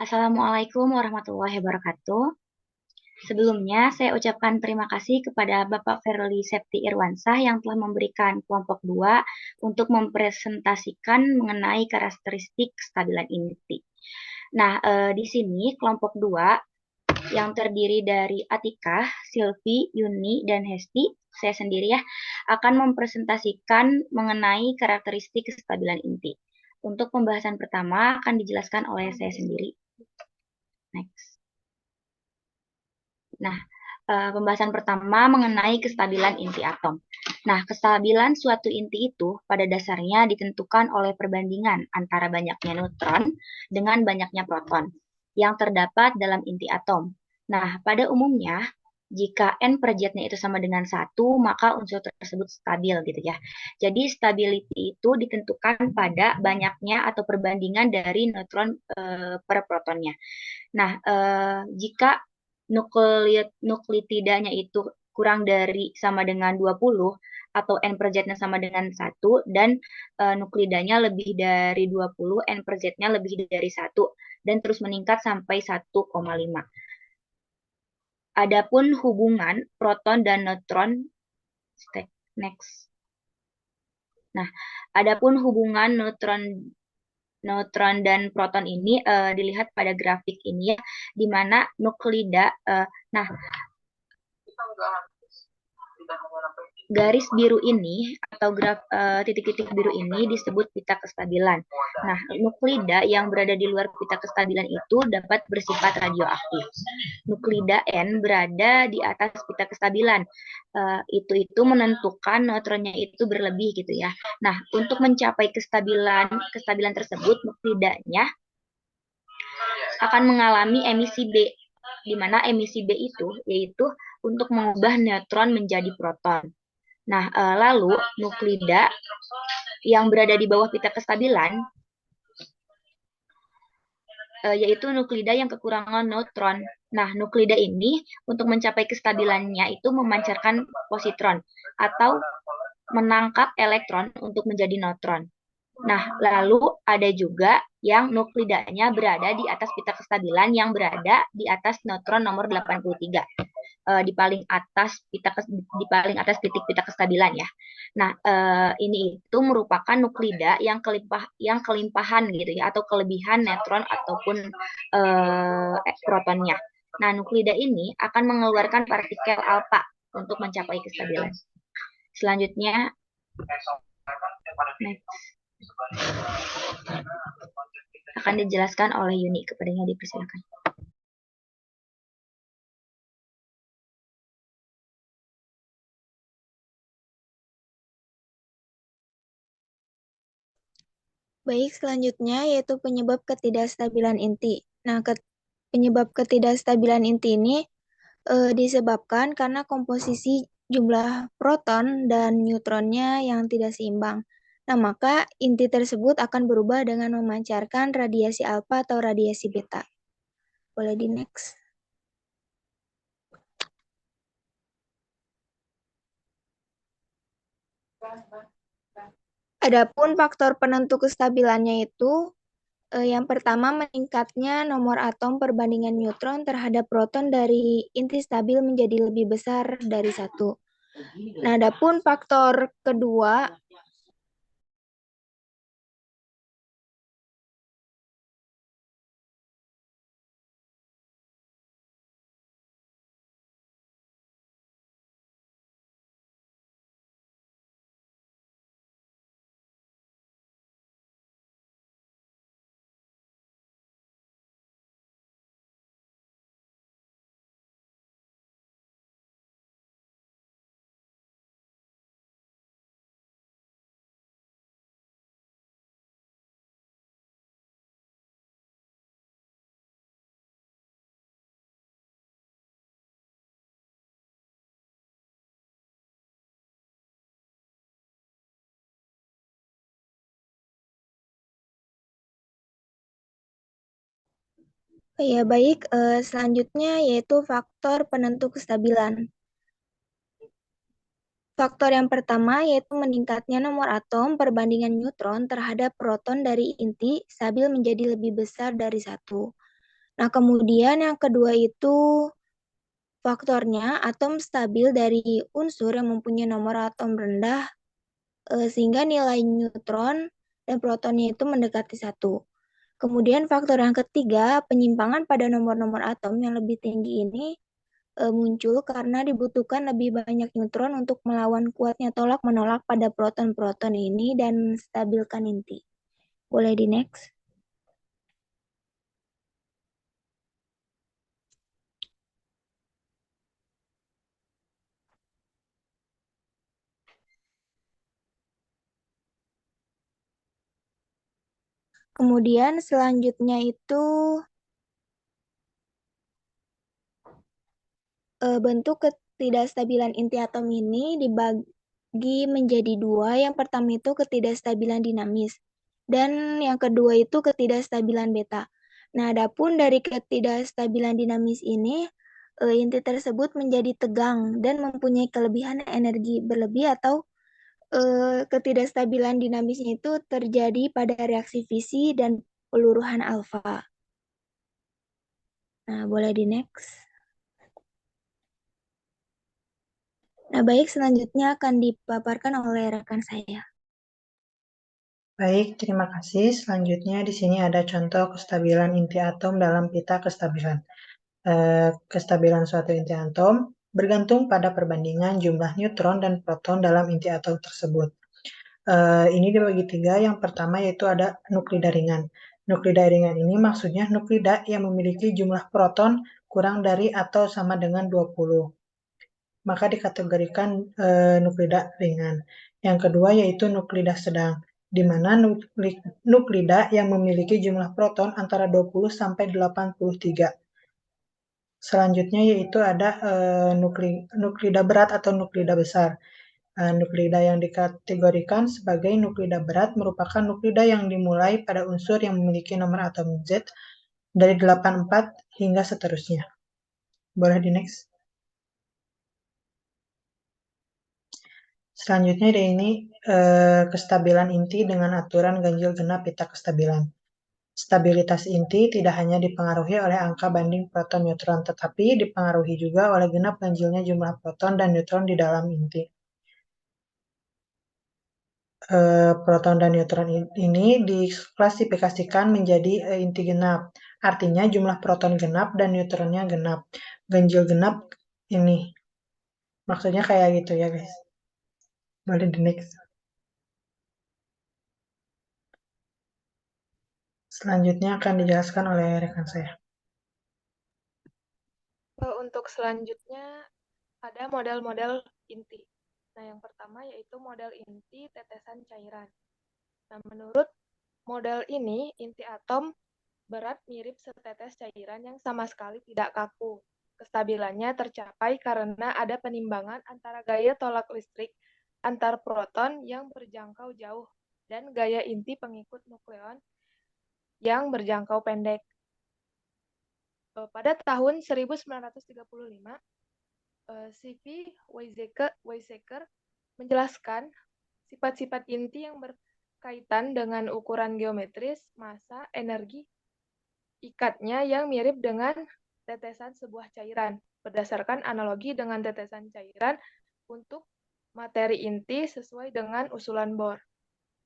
Assalamualaikum warahmatullahi wabarakatuh. Sebelumnya, saya ucapkan terima kasih kepada Bapak Verly Septi Irwansah yang telah memberikan kelompok 2 untuk mempresentasikan mengenai karakteristik kestabilan inti. Nah, di sini kelompok 2 yang terdiri dari Atikah, Silvi, Yuni, dan Hesti, saya sendiri ya, akan mempresentasikan mengenai karakteristik kestabilan inti. Untuk pembahasan pertama akan dijelaskan oleh saya sendiri. Next. Nah, pembahasan pertama mengenai kestabilan inti atom. Nah, kestabilan suatu inti itu pada dasarnya ditentukan oleh perbandingan antara banyaknya neutron dengan banyaknya proton yang terdapat dalam inti atom. Nah, pada umumnya, jika n per Z-nya itu sama dengan 1, maka unsur tersebut stabil gitu ya. Jadi stability itu ditentukan pada banyaknya atau perbandingan dari neutron per protonnya. Nah, jika nuklitidanya itu kurang dari sama dengan 20 atau n per Z-nya sama dengan 1 dan nuklidanya lebih dari 20, n per Z-nya lebih dari 1 dan terus meningkat sampai 1,5. Adapun hubungan proton dan neutron next. Nah, adapun hubungan neutron dan proton ini dilihat pada grafik ini ya, di mana nuklida, nah garis biru ini atau titik-titik biru ini disebut pita kestabilan. Nah, nuklida yang berada di luar pita kestabilan itu dapat bersifat radioaktif. Nuklida N berada di atas pita kestabilan. Itu menentukan neutronnya itu berlebih gitu ya. Nah, untuk mencapai kestabilan tersebut, nuklidanya akan mengalami emisi B, di mana emisi B itu yaitu untuk mengubah neutron menjadi proton. Nah, lalu nuklida yang berada di bawah pita kestabilan yaitu nuklida yang kekurangan neutron. Nah, nuklida ini untuk mencapai kestabilannya itu memancarkan positron atau menangkap elektron untuk menjadi neutron. Nah, lalu ada juga yang nuklidanya berada di atas pita kestabilan yang berada di atas neutron nomor 83. Di paling atas titik pita kestabilan ya. Nah, ini itu merupakan nuklida yang kelimpahan gitu ya atau kelebihan neutron ataupun protonnya. Nah, nuklida ini akan mengeluarkan partikel alfa untuk mencapai kestabilan. Selanjutnya, next. Akan dijelaskan oleh Yuni, kepadanya dipersilakan. Baik, selanjutnya yaitu penyebab ketidakstabilan inti. Nah, penyebab ketidakstabilan inti ini disebabkan karena komposisi jumlah proton dan neutronnya yang tidak seimbang. Nah, maka inti tersebut akan berubah dengan memancarkan radiasi alfa atau radiasi beta. Boleh di next. Adapun faktor penentu kestabilannya itu yang pertama, meningkatnya nomor atom perbandingan neutron terhadap proton dari inti stabil menjadi lebih besar dari 1. Nah, adapun faktor kedua, ya baik, selanjutnya yaitu faktor penentu kestabilan. Faktor yang pertama yaitu meningkatnya nomor atom perbandingan neutron terhadap proton dari inti stabil menjadi lebih besar dari 1. Nah, kemudian yang kedua itu faktornya atom stabil dari unsur yang mempunyai nomor atom rendah sehingga nilai neutron dan protonnya itu mendekati 1. Kemudian faktor yang ketiga, penyimpangan pada nomor-nomor atom yang lebih tinggi ini muncul karena dibutuhkan lebih banyak neutron untuk melawan kuatnya tolak-menolak pada proton-proton ini dan menstabilkan inti. Boleh di next? Kemudian selanjutnya itu bentuk ketidakstabilan inti atom ini dibagi menjadi dua. Yang pertama itu ketidakstabilan dinamis dan yang kedua itu ketidakstabilan beta. Nah, adapun dari ketidakstabilan dinamis ini, inti tersebut menjadi tegang dan mempunyai kelebihan energi berlebih atau ketidakstabilan dinamisnya itu terjadi pada reaksi fisi dan peluruhan alfa. Nah, boleh di next. Nah, baik, selanjutnya akan dipaparkan oleh rekan saya. Baik, terima kasih. Selanjutnya di sini ada contoh kestabilan inti atom dalam pita kestabilan. Kestabilan suatu inti atom bergantung pada perbandingan jumlah neutron dan proton dalam inti atom tersebut. Ini dibagi tiga. Yang pertama yaitu ada nuklida ringan. Nuklida ringan ini maksudnya nuklida yang memiliki jumlah proton kurang dari atau sama dengan 20. Maka dikategorikan nuklida ringan. Yang kedua yaitu nuklida sedang, di mana nuklida yang memiliki jumlah proton antara 20 sampai 83. Selanjutnya yaitu ada nuklida berat atau nuklida besar. Nuklida yang dikategorikan sebagai nuklida berat merupakan nuklida yang dimulai pada unsur yang memiliki nomor atom Z dari 84 hingga seterusnya. Boleh di next. Selanjutnya ada ini kestabilan inti dengan aturan ganjil genap pita kestabilan. Stabilitas inti tidak hanya dipengaruhi oleh angka banding proton neutron, tetapi dipengaruhi juga oleh genap ganjilnya jumlah proton dan neutron di dalam inti. Proton dan neutron ini diklasifikasikan menjadi inti genap. Artinya jumlah proton genap dan neutronnya genap. Ganjil genap ini. Maksudnya kayak gitu ya guys. Boleh di next. Selanjutnya akan dijelaskan oleh rekan saya. Untuk selanjutnya ada model-model inti. Nah, yang pertama yaitu model inti tetesan cairan. Nah, menurut model ini, inti atom berat mirip setetes cairan yang sama sekali tidak kaku. Kestabilannya tercapai karena ada penimbangan antara gaya tolak listrik antar proton yang berjangkau jauh dan gaya inti pengikut nukleon yang berjangkau pendek. Pada tahun 1935, C.V. Weizsäcker menjelaskan sifat-sifat inti yang berkaitan dengan ukuran geometris, massa, energi, ikatnya yang mirip dengan tetesan sebuah cairan, berdasarkan analogi dengan tetesan cairan untuk materi inti sesuai dengan usulan Bohr.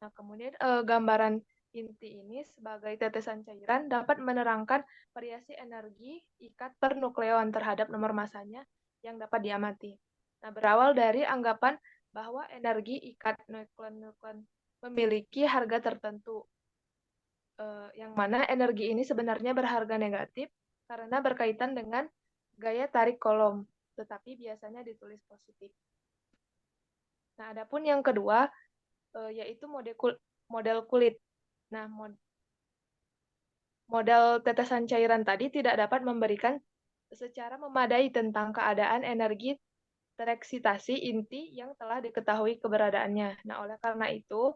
Nah, kemudian gambaran inti ini sebagai tetesan cairan dapat menerangkan variasi energi ikat per nukleon terhadap nomor masanya yang dapat diamati. Nah, berawal dari anggapan bahwa energi ikat nukleon memiliki harga tertentu, yang mana energi ini sebenarnya berharga negatif karena berkaitan dengan gaya tarik kolom, tetapi biasanya ditulis positif. Nah, adapun yang kedua, yaitu model kulit. Nah, model tetesan cairan tadi tidak dapat memberikan secara memadai tentang keadaan energi tereksitasi inti yang telah diketahui keberadaannya. Nah, oleh karena itu,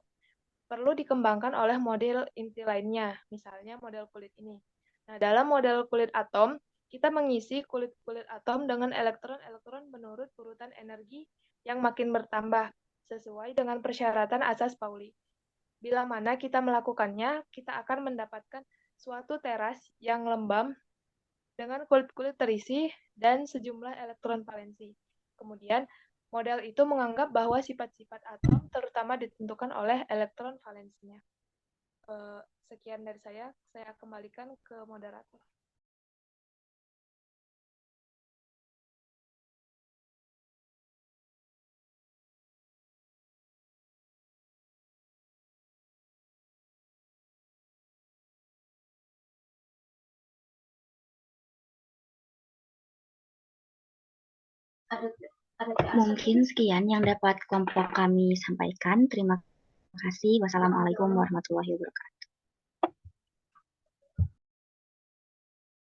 perlu dikembangkan oleh model inti lainnya, misalnya model kulit ini. Nah, dalam model kulit atom, kita mengisi kulit-kulit atom dengan elektron-elektron menurut urutan energi yang makin bertambah, sesuai dengan persyaratan asas Pauli. Bila mana kita melakukannya, kita akan mendapatkan suatu teras yang lembab dengan kulit-kulit terisi dan sejumlah elektron valensi. Kemudian, model itu menganggap bahwa sifat-sifat atom terutama ditentukan oleh elektron valensinya. Sekian dari saya kembalikan ke moderator. Mungkin sekian yang dapat kelompok kami sampaikan. Terima kasih. Wassalamualaikum warahmatullahi wabarakatuh.